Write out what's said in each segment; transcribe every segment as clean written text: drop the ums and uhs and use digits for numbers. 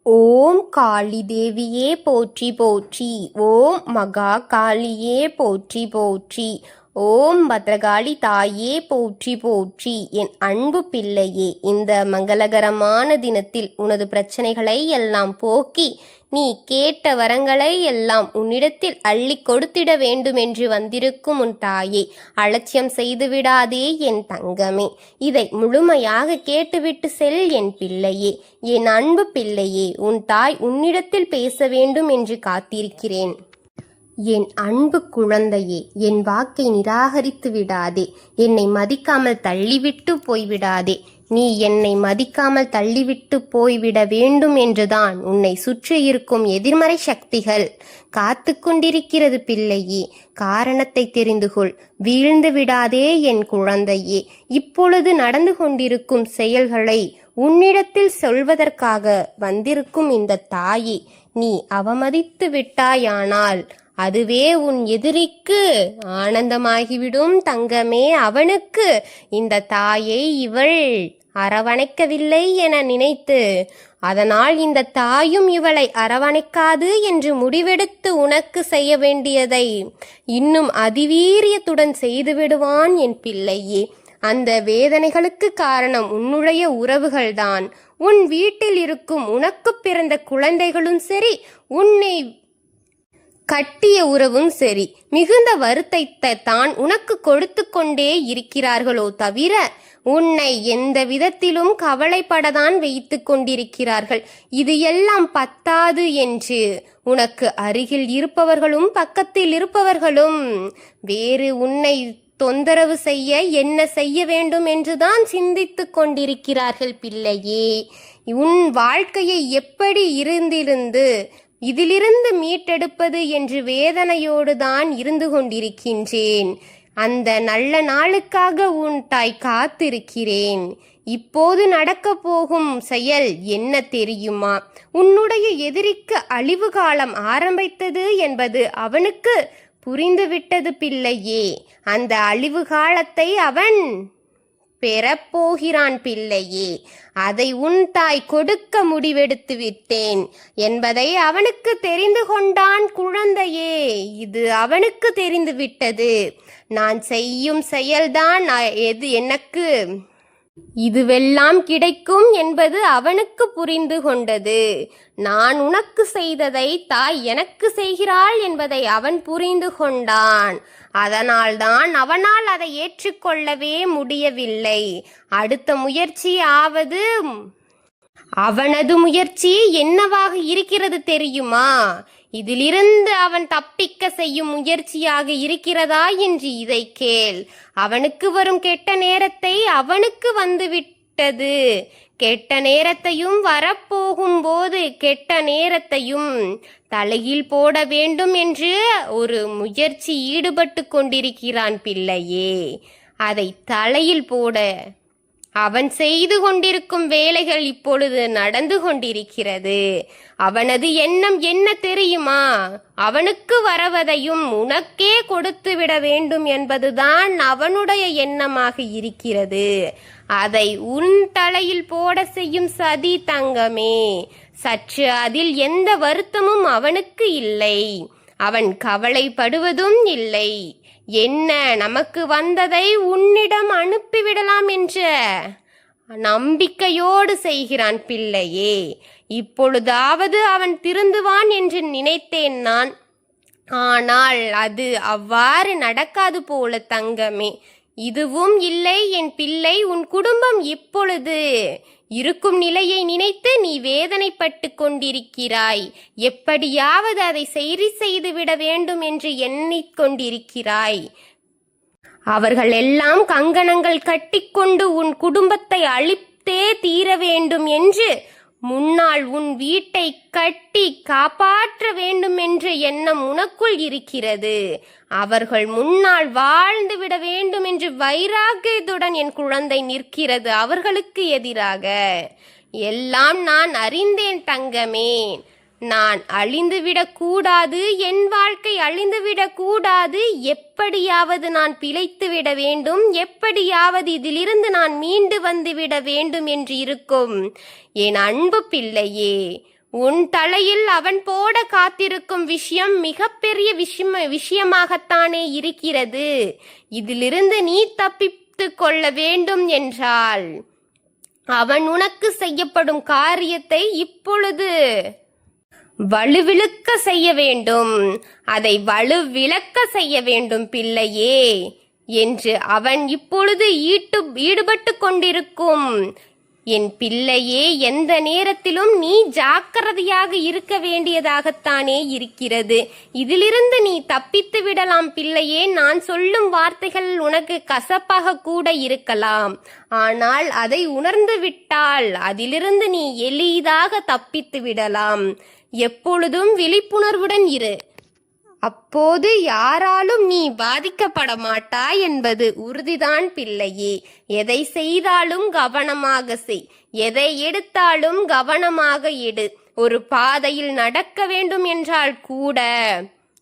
ஓம் காளி தேவியே போற்றி போற்றி. ஓம் மகா காளியே போற்றி போற்றி. ஓம் பத்ரகாளி தாயே போற்றி போற்றி. என் அன்பு பிள்ளையே, இந்த மங்களகரமான தினத்தில் உனது பிரச்சனைகளை எல்லாம் போக்கி நீ கேட்ட வரங்களை எல்லாம் உன்னிடத்தில் அள்ளி கொடுத்திட வேண்டுமென்று வந்திருக்கும் உன் தாயை அலட்சியம் செய்துவிடாதே என் தங்கமே. இதை முழுமையாக கேட்டுவிட்டு செல் என் பிள்ளையே, என் அன்பு பிள்ளையே. உன் தாய் உன்னிடத்தில் பேச வேண்டும் என்று காத்திருக்கிறேன். என் அன்பு குழந்தையே, என் வாக்கை நிராகரித்து விடாதே. என்னை மதிக்காமல் தள்ளிவிட்டு போய்விடாதே. நீ என்னை மதிக்காமல் தள்ளிவிட்டு போய்விட வேண்டும் என்றுதான் உன்னை சுற்றி இருக்கும் எதிர்மறை சக்திகள் காத்து கொண்டிருக்கிறது பிள்ளையே. காரணத்தை தெரிந்து கொள். வீழ்ந்து விடாதே என் குழந்தையே. இப்பொழுது நடந்து கொண்டிருக்கும் செயல்களை உன்னிடத்தில் சொல்வதற்காக வந்திருக்கும் இந்த தாயை நீ அவமதித்து விட்டாயானால் அதுவே உன் எதிரிக்கு ஆனந்தமாகிவிடும் தங்கமே. அவனுக்கு இந்த தாயை இவள் அரவணைக்கவில்லை என நினைத்து, அதனால் இந்த தாயும் இவளை அரவணைக்காது என்று முடிவெடுத்து உனக்கு செய்ய வேண்டியதை இன்னும் அதிவீரியத்துடன் செய்துவிடுவான் என் பிள்ளையே. அந்த வேதனைகளுக்கு காரணம் உன்னுடைய உறவுகள்தான். உன் வீட்டில் இருக்கும் உனக்கு பிறந்த குழந்தைகளும் சரி, உன்னை கட்டிய உறவும் சரி, மிகுந்த வருத்தத்தை தான் உனக்கு கொடுத்து கொண்டே இருக்கிறார்களோ தவிர உன்னை எந்த விதத்திலும் கவலைப்படதான் வைத்து கொண்டிருக்கிறார்கள். இது எல்லாம் பத்தாது என்று உனக்கு அருகில் இருப்பவர்களும் பக்கத்தில் இருப்பவர்களும் வேறு உன்னை தொந்தரவு செய்ய என்ன செய்ய வேண்டும் என்றுதான் சிந்தித்து கொண்டிருக்கிறார்கள் பிள்ளையே. உன் வாழ்க்கையை எப்படி இதிலிருந்து மீட்டெடுப்பது என்று வேதனையோடு தான் இருந்து கொண்டிருக்கின்றேன். அந்த நல்ல நாளுக்காக உன் தாய் காத்திருக்கிறேன். இப்போது நடக்க போகும் செயல் என்ன தெரியுமா? உன்னுடைய எதிரிக்கு அழிவு காலம் ஆரம்பித்தது என்பது அவனுக்கு புரிந்துவிட்டது பிள்ளையே. அந்த அழிவு காலத்தை அவன் பெறப்போகிறான் பிள்ளையே. அதை உன் தாய் கொடுக்க முடிவெடுத்து விட்டேன் என்பதை அவனுக்கு தெரிந்து கொண்டான் குழந்தையே. இது அவனுக்கு தெரிந்து விட்டது. நான் செய்யும் செயல்தான் எனக்கு இதுவெல்லாம் கிடைக்கும் என்பது அவனுக்கு புரிந்து கொண்டது. நான் உனக்கு செய்ததை தாய் எனக்கு செய்கிறாள் என்பதை அவன் புரிந்து கொண்டான். அதனால்தான் அவனால் அதை ஏற்றுக்கொள்ளவே முடியவில்லை. அடுத்த முயற்சி ஆவது அவனது முயற்சி என்னவாக இருக்கிறது தெரியுமா? இதிலிருந்து அவன் தப்பிக்க செய்யும் முயற்சியாக இருக்கிறதா என்று இதை கேள். அவனுக்கு வரும் கெட்ட நேரத்தை அவனுக்கு வந்துவிட்டது. கெட்ட நேரத்தையும் வரப்போகும் போது கெட்ட நேரத்தையும் தலையில் போட வேண்டும் என்று ஒரு முயற்சி ஈடுபட்டு கொண்டிருக்கிறான் பிள்ளையே. அதை தலையில் போட அவன் செய்து கொண்டிருக்கும் வேலைகள் இப்பொழுது நடந்து கொண்டிருக்கிறது. அவனது எண்ணம் என்ன தெரியுமா? அவனுக்கு வரவதையும் உனக்கே கொடுத்து விட வேண்டும் என்பதுதான் அவனுடைய எண்ணமாக இருக்கிறது. அதை உன் தலையில் போட செய்யும் சதி தங்கமே. சற்று அதில் எந்த வருத்தமும் அவனுக்கு இல்லை. அவன் கவலைப்படுவதும் இல்லை. என்ன, நமக்கு வந்ததை உன்னிடம் அனுப்பிவிடலாம் என்ற நம்பிக்கையோடு செய்கிறான் பிள்ளையே. இப்பொழுதாவது அவன் திருந்துவான் என்று நினைத்தேன் நான். ஆனால் அது அவ்வாறு நடக்காது போல தங்கமே. இதுவும் இல்லை என் பிள்ளை. உன் குடும்பம் இப்பொழுது இருக்கும் நிலையை நினைத்து நீ வேதனைப்பட்டு கொண்டிருக்கிறாய். எப்படியாவது அதை சரி செய்துவிட வேண்டும் என்று எண்ணிக்கொண்டிருக்கிறாய். அவர்கள் எல்லாம் கங்கணங்கள் கட்டிக்கொண்டு உன் குடும்பத்தை அழித்தே தீர வேண்டும் என்று முன்னால் உன் வீட்டை கட்டி காப்பாற்ற வேண்டும் என்ற எண்ணம் உனக்குள் இருக்கிறது. அவர்கள் முன்னால் வாழ்ந்து விட வேண்டும் என்று வைராக்கியத்துடன் என் குழந்தை நிற்கிறது அவர்களுக்கு எதிராக. எல்லாம் நான் அறிந்தேன் தங்கமே. நான் அழிந்துவிடக் கூடாது, என் வாழ்க்கை அழிந்துவிடக் கூடாது. எப்படியாவது நான் பிழைத்து விட வேண்டும், எப்படியாவது இதிலிருந்து நான் மீண்டு வந்து விட வேண்டும் என்று இருக்கும் என் அன்பு பிள்ளையே. உன் தலையில் அவன் போட காத்திருக்கும் விஷயம் மிகப்பெரிய விஷயமாகத்தானே இருக்கிறது. இதிலிருந்து நீ தப்பித்து கொள்ள வேண்டும் என்றால் அவன் உனக்கு செய்யப்படும் காரியத்தை இப்பொழுது வலுவிழுக்க செய்ய வேண்டும். அதை வலுவிழக்க செய்ய வேண்டும் பிள்ளையே என்று அவன் இப்பொழுது ஈடுபட்டு கொண்டிருக்கும். என் பிள்ளையே, எந்த நேரத்திலும் நீ ஜாக்கிரதையாக இருக்க வேண்டியதாகத்தானே இருக்கிறது. இதிலிருந்து நீ தப்பித்து விடலாம் பிள்ளையே. நான் சொல்லும் வார்த்தைகள் உனக்கு கசப்பாக கூட இருக்கலாம். ஆனால் அதை உணர்ந்து விட்டால் அதிலிருந்து நீ எளிதாக தப்பித்து விடலாம். எப்பொழுதும் விழிப்புணர்வுடன் இரு. அப்போது யாராலும் நீ பாதிக்கப்பட மாட்டாய் என்பது உறுதிதான் பிள்ளையே. எதை செய்தாலும் கவனமாக செய். எதை எடுத்தாலும் கவனமாக எடு. ஒரு பாதையில் நடக்க வேண்டும் என்றால் கூட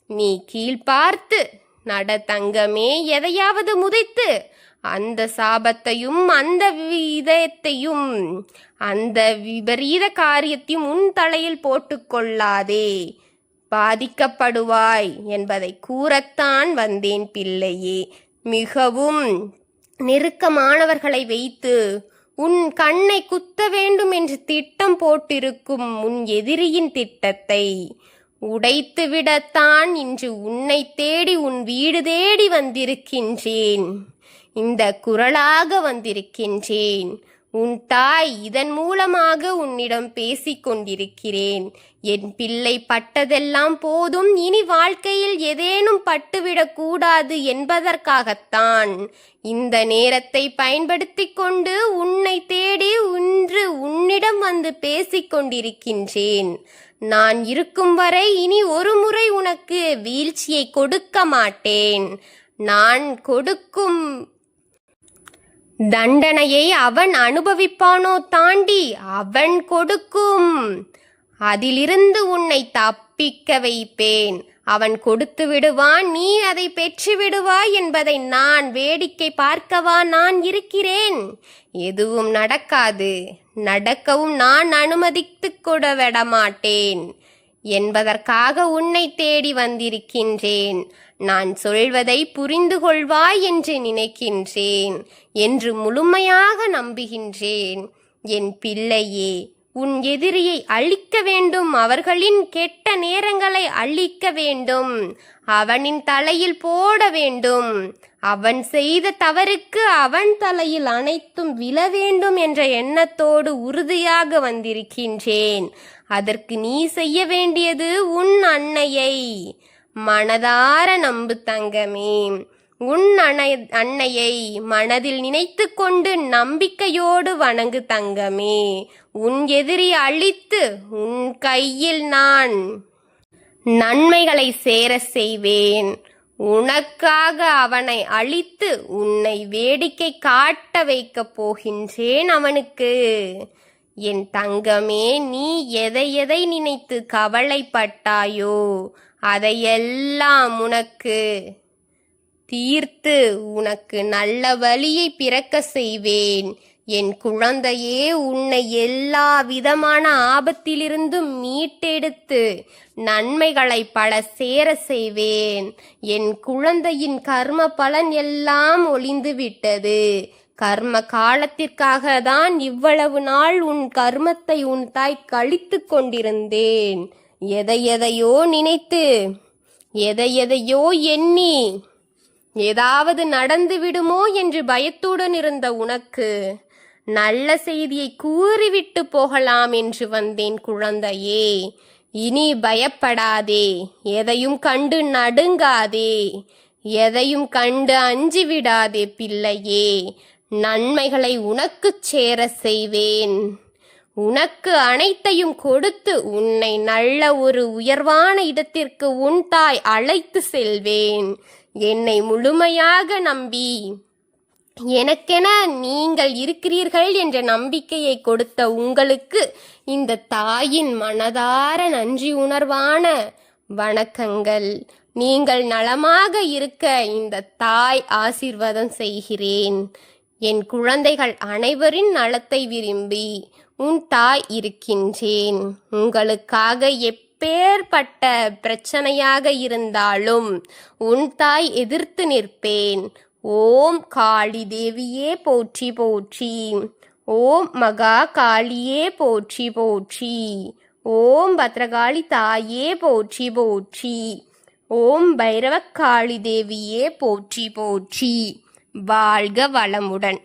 நீ கீழ்பார்த்து நட தங்கமே. எதையாவது முதைத்து அந்த சாபத்தையும் அந்த விதத்தையும் அந்த விபரீத காரியத்தையும் உன் தலையில் போட்டுக்கொள்ளாதே. பாதிக்கப்படுவாய் என்பதை கூறத்தான் வந்தேன் பிள்ளையே. மிகவும் நெருக்கமானவர்களை வைத்து உன் கண்ணை குத்த வேண்டும் என்று திட்டம் போட்டிருக்கும் உன் எதிரியின் திட்டத்தை உடைத்துவிடத்தான் இன்று உன்னை தேடி உன் வீடு தேடி வந்திருக்கின்றேன். இந்த குரலாக வந்திருக்கின்றேன். உன் தாய் இதன் மூலமாக உன்னிடம் பேசிக் கொண்டிருக்கிறேன். என் பிள்ளை பட்டதெல்லாம் போதும், இனி வாழ்க்கையில் ஏதேனும் பட்டுவிடக் கூடாது என்பதற்காகத்தான் இந்த நேரத்தை பயன்படுத்தி கொண்டு உன்னை தேடி இன்று உன்னிடம் வந்து பேசிக் கொண்டிருக்கின்றேன். நான் இருக்கும் வரை இனி ஒரு முறை உனக்கு வீழ்ச்சியை கொடுக்க மாட்டேன். நான் கொடுக்கும் தண்டனையை அவன் அனுபவிப்பானோ தாண்டி அவன் கொடுக்கும் அதிலிருந்து உன்னை தப்பிக்க வைப்பேன். அவன் கொடுத்து விடுவான், நீ அதை பெற்று விடுவாய் என்பதை நான் வேடிக்கை பார்க்கவா நான் இருக்கிறேன்? எதுவும் நடக்காது, நடக்கவும் நான் அனுமதித்து கூட விடமாட்டேன் என்பதற்காக உன்னை தேடி வந்திருக்கின்றேன். நான் சொல்வதை புரிந்து கொள்வாய் என்று நினைக்கின்றேன், என்று முழுமையாக நம்புகின்றேன். என் பிள்ளையே, உன் எதிரியை அழிக்க வேண்டும். அவர்களின் கெட்ட நேரங்களை அழிக்க வேண்டும். அவனின் தலையில் போட வேண்டும். அவன் செய்த தவறுக்கு அவன் தலையில் அனைத்தும் விழ வேண்டும் என்ற எண்ணத்தோடு உறுதியாக வந்திருக்கின்றேன். அதற்கு நீ செய்ய வேண்டியது உன் அன்னையை மனதார நம்பு தங்கமே. உன் அன்னையை மனதில் நினைத்து கொண்டு நம்பிக்கையோடு வணங்கு தங்கமே. உன் எதிரி அழித்து உன் கையில் நான் நன்மைகளை சேர செய்வேன். உனக்காக அவனை அழித்து உன்னை வேடிக்கை காட்ட வைக்கப் போகின்றேன் அவனுக்கு. என் தங்கமே, நீ எதை எதை நினைத்து கவலைப்பட்டாயோ அதையெல்லாம் உனக்கு தீர்த்து உனக்கு நல்ல வழியை பிறக்க செய்வேன். என் குழந்தையே, உன்னை எல்லா விதமான ஆபத்திலிருந்தும் மீட்டெடுத்து நன்மைகளை பல சேர செய்வேன். என் குழந்தையின் கர்ம பலன் எல்லாம் ஒளிந்து விட்டது. கர்ம காலத்திற்காக தான் இவ்வளவு நாள் உன் கர்மத்தை உன் தாய் கழித்து கொண்டிருந்தேன். எதையெதையோ நினைத்து எதையெதையோ எண்ணி ஏதாவது நடந்து விடுமோ என்று பயத்துடன் இருந்த உனக்கு நல்ல செய்தியை கூறிவிட்டு போகலாம் என்று வந்தேன் குழந்தையே. இனி பயப்படாதே, எதையும் கண்டு நடுங்காதே, எதையும் கண்டு அஞ்சிவிடாதே பிள்ளையே. நன்மைகளை உனக்குச் சேர செய்வேன். உனக்கு அனைத்தையும் கொடுத்து உன்னை நல்ல ஒரு உயர்வான இடத்திற்கு உன் தாய் அழைத்து செல்வேன். என்னை முழுமையாக நம்பி எனக்கென நீங்கள் இருக்கிறீர்கள் என்ற நம்பிக்கையை கொடுத்த உங்களுக்கு இந்த தாயின் மனதார நன்றி உணர்வான வணக்கங்கள். நீங்கள் நலமாக இருக்க இந்த தாய் ஆசீர்வாதம் செய்கிறேன். என் குழந்தைகள் அனைவரின் நலத்தை விரும்பி உன் தாய் இருக்கின்றேன். உங்களுக்காக எப்பேற்பட்ட பிரச்சனையாக இருந்தாலும் உன் தாய் எதிர்த்து நிற்பேன். ஓம் காளி தேவியே போற்றி போற்றி. ஓம் மகா காளியே போற்றி போற்றி. ஓம் பத்ரகாளி தாயே போற்றி போற்றி. ஓம் பைரவக்காளி தேவியே போற்றி போற்றி. வாழ்க வளமுடன்.